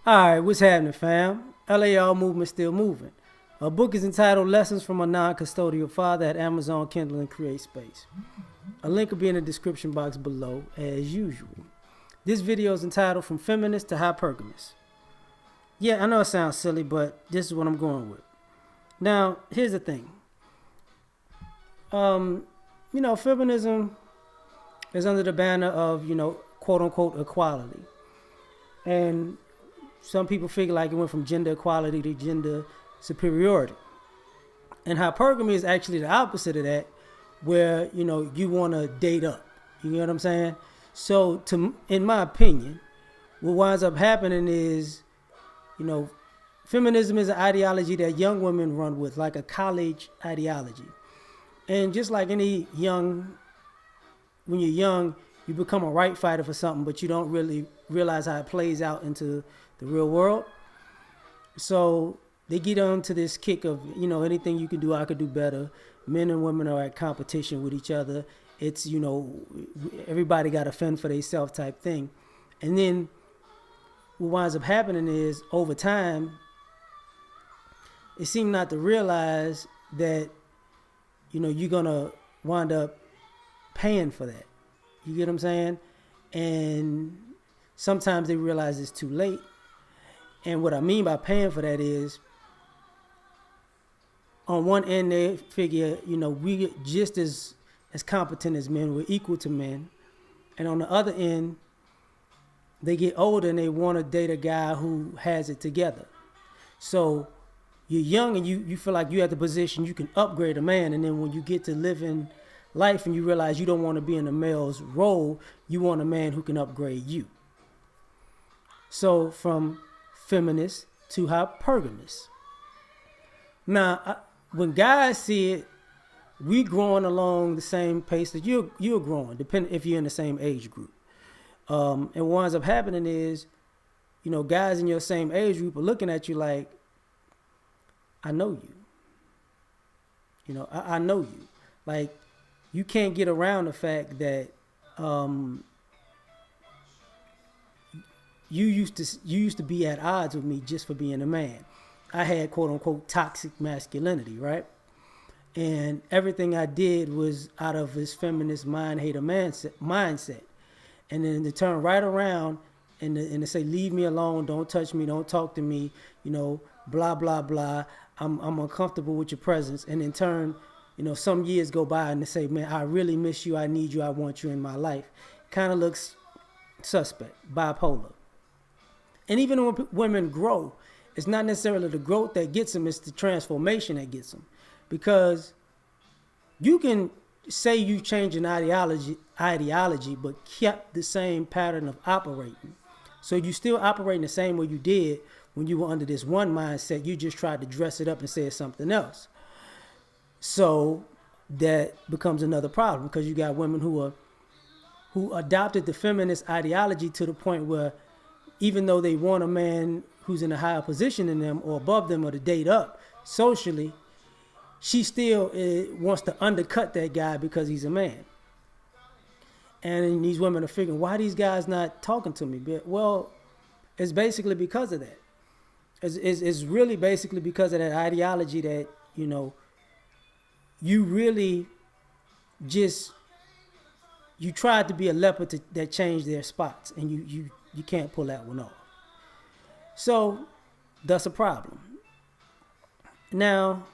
Alright, what's happening, fam? L.A.R. movement still moving. A book is entitled Lessons from a Non-Custodial Father at Amazon Kindle and Create Space. A link will be in the description box below, as usual. This video is entitled From Feminist to Hypergamist. Yeah, I know it sounds silly, but this is what I'm going with. Now, here's the thing. Feminism is under the banner of, quote-unquote equality. And some people figure like it went from gender equality to gender superiority. And hypergamy is actually the opposite of that, where, you want to date up. You know what I'm saying? So, in my opinion, what winds up happening is, feminism is an ideology that young women run with, like a college ideology. And just like when you're young, you become a right fighter for something, but you don't really realize how it plays out into the real world. So they get on to this kick of, anything you can do, I could do better. Men and women are at competition with each other. It's, everybody got to fend for themselves type thing. And then what winds up happening is, over time, it seems not to realize that, you're going to wind up paying for that. You get what I'm saying? And sometimes they realize it's too late. And what I mean by paying for that is, on one end, they figure, we're just as competent as men. We're equal to men. And on the other end, they get older and they want to date a guy who has it together. So you're young and you feel like you're at the position you can upgrade a man. And then when you get to living life and you realize you don't want to be in a male's role, you want a man who can upgrade you. So from feminist to hypergamist. Now, when guys see it, we growing along the same pace that you're growing, depending if you're in the same age group. And what winds up happening is, guys in your same age group are looking at you like, I know you. I know you. Like, you can't get around the fact that you used to be at odds with me just for being a man. I had quote unquote toxic masculinity, right? And everything I did was out of this feminist mind-hater mindset. And then to turn right around and to say, leave me alone, don't touch me, don't talk to me, blah, blah, blah. I'm uncomfortable with your presence. And in turn, some years go by and they say, man, I really miss you. I need you. I want you in my life. Kind of looks suspect, bipolar. And even when women grow, it's not necessarily the growth that gets them, it's the transformation that gets them. Because you can say you changed an ideology, but kept the same pattern of operating. So you still operating the same way you did when you were under this one mindset. You just tried to dress it up and say it's something else. So that becomes another problem, because you got women who adopted the feminist ideology to the point where, even though they want a man who's in a higher position than them or above them or to date up socially, she still wants to undercut that guy because he's a man. And these women are figuring, why are these guys not talking to me? Well, it's basically because of that. It's really basically because of that ideology that, you really you tried to be a leopard that changed their spots, and you can't pull that one off. So that's a problem. Now,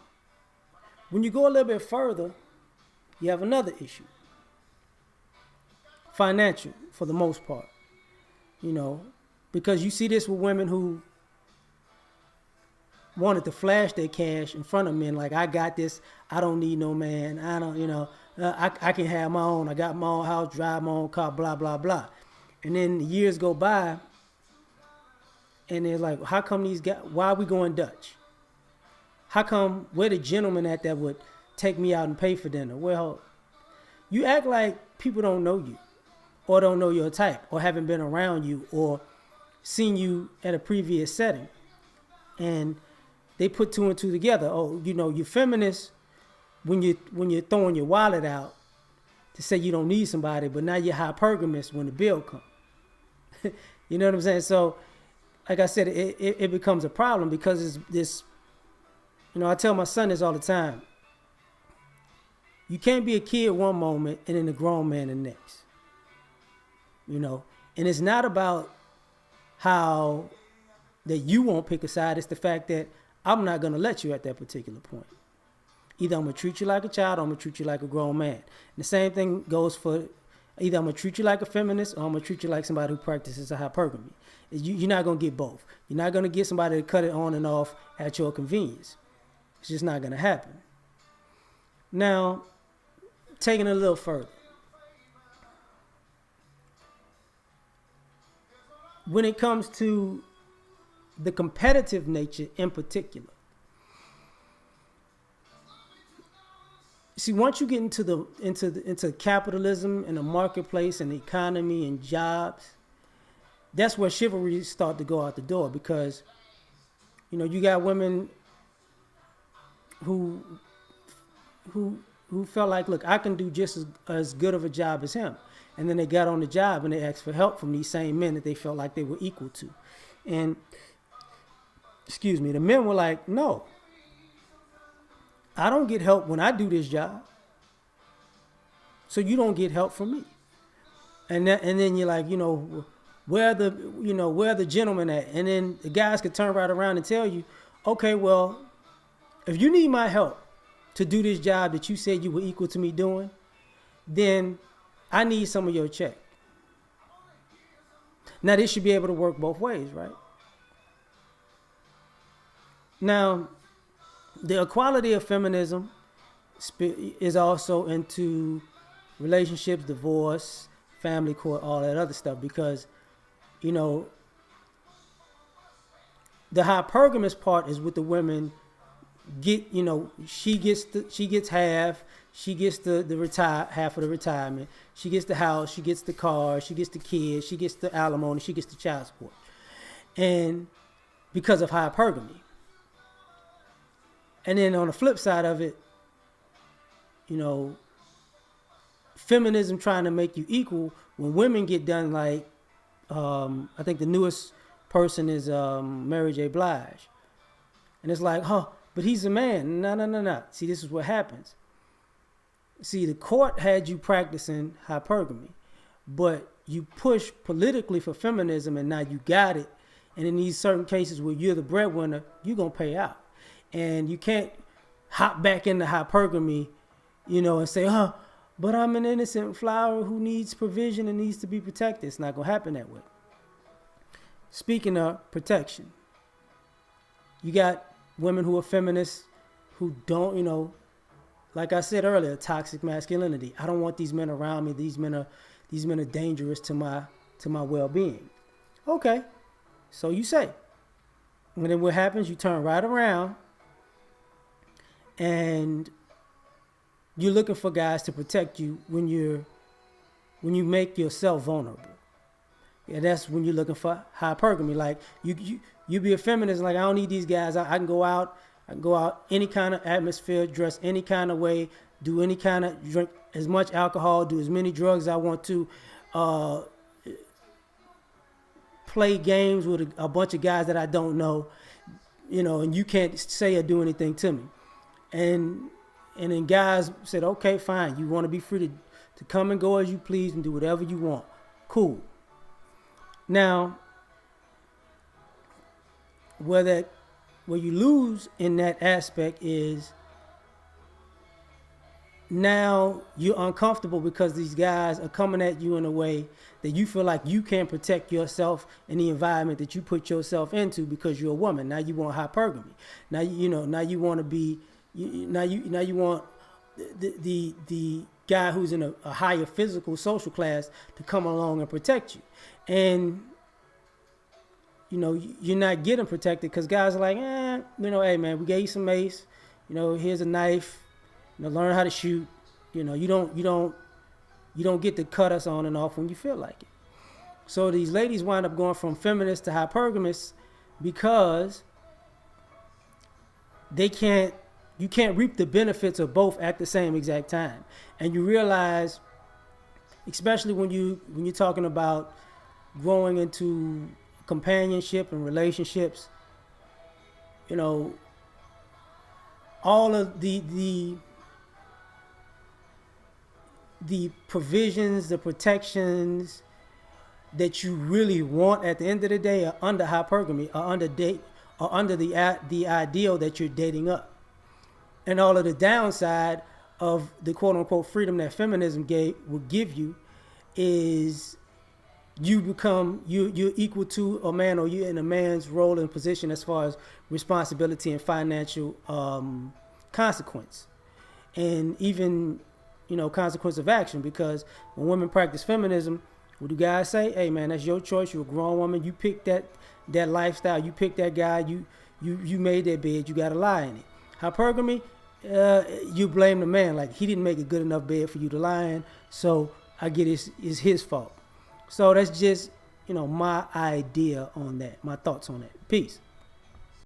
when you go a little bit further, you have another issue. Financial, for the most part. Because you see this with women who wanted to flash their cash in front of men, like, I got this, I don't need no man, I don't, I can have my own, I got my own house, drive my own car, blah, blah, blah. And then the years go by, and they're like, how come these guys, why are we going Dutch? How come, where the gentleman at that would take me out and pay for dinner? Well, you act like people don't know you, or don't know your type, or haven't been around you, or seen you at a previous setting. And they put two and two together. Oh, you're feminist when you're throwing your wallet out to say you don't need somebody, but now you're hypergamist when the bill comes. You know what I'm saying? So like I said, it becomes a problem because it's this. I tell my son this all the time. You can't be a kid one moment and then a grown man the next. And it's not about how that you won't pick a side. It's the fact that I'm not going to let you at that particular point. Either I'm going to treat you like a child or I'm going to treat you like a grown man. And the same thing goes for either I'm going to treat you like a feminist or I'm going to treat you like somebody who practices a hypergamy. You're not going to get both. You're not going to get somebody to cut it on and off at your convenience. It's just not going to happen. Now, taking it a little further. When it comes to the competitive nature in particular, see, once you get into capitalism and the marketplace and the economy and jobs, that's where chivalry start to go out the door, because you got women who felt like, look, I can do just as good of a job as him. And then they got on the job and they asked for help from these same men that they felt like they were equal to. And, the men were like, no, I don't get help when I do this job. So you don't get help from me. And then you're like, where are the gentlemen at? And then the guys could turn right around and tell you, okay, well, if you need my help to do this job that you said you were equal to me doing, then I need some of your check. Now, this should be able to work both ways, right? Now, the equality of feminism is also into relationships, divorce, family court, all that other stuff, because, the hypergamous part is with the women she gets half. She gets the half of the retirement. She gets the house. She gets the car. She gets the kids. She gets the alimony. She gets the child support. And because of hypergamy. And then on the flip side of it, feminism trying to make you equal, when women get done, like, I think the newest person is Mary J. Blige. And it's like, but he's a man. No. See, this is what happens. See, the court had you practicing hypergamy, but you push politically for feminism, and now you got it. And in these certain cases where you're the breadwinner, you're going to pay out. And you can't hop back into hypergamy, and say, but I'm an innocent flower who needs provision and needs to be protected. It's not going to happen that way. Speaking of protection, you got women who are feminists who don't, like I said earlier, toxic masculinity. I don't want these men around me. These men are dangerous to my well-being. Okay, so you say. And then what happens? You turn right around and you're looking for guys to protect you when you make yourself vulnerable. Yeah, that's when you're looking for hypergamy. Like you be a feminist, like, I don't need these guys. I can go out any kind of atmosphere, dress any kind of way, do any kind of, drink as much alcohol, do as many drugs as I want to, play games with a bunch of guys that I don't know, and you can't say or do anything to me. And then guys said, okay, fine. You want to be free to come and go as you please and do whatever you want. Cool. Now, where you lose in that aspect is now you're uncomfortable because these guys are coming at you in a way that you feel like you can't protect yourself in the environment that you put yourself into because you're a woman. Now you want hypergamy. Now now you want to be now you want the guy who's in a higher physical social class to come along and protect you. And you're not getting protected because guys are like, hey man, we gave you some mace, here's a knife, learn how to shoot. You don't get to cut us on and off when you feel like it. So these ladies wind up going from feminists to hypergamists because you can't reap the benefits of both at the same exact time. And you realize, especially when you're talking about growing into companionship and relationships, you know, all of the provisions, the protections that you really want at the end of the day are under hypergamy, are under the ideal that you're dating up. And all of the downside of the quote unquote freedom that feminism will give you is you're equal to a man, or you're in a man's role and position as far as responsibility and financial consequence, and even consequence of action. Because when women practice feminism, what do guys say? Hey man, that's your choice. You're a grown woman. You picked that lifestyle. You picked that guy. You made that bed. You got to lie in it. Hypergamy, you blame the man, like he didn't make a good enough bed for you to lie in. So I get it's his fault. So that's just my idea on that, my thoughts on that. Peace.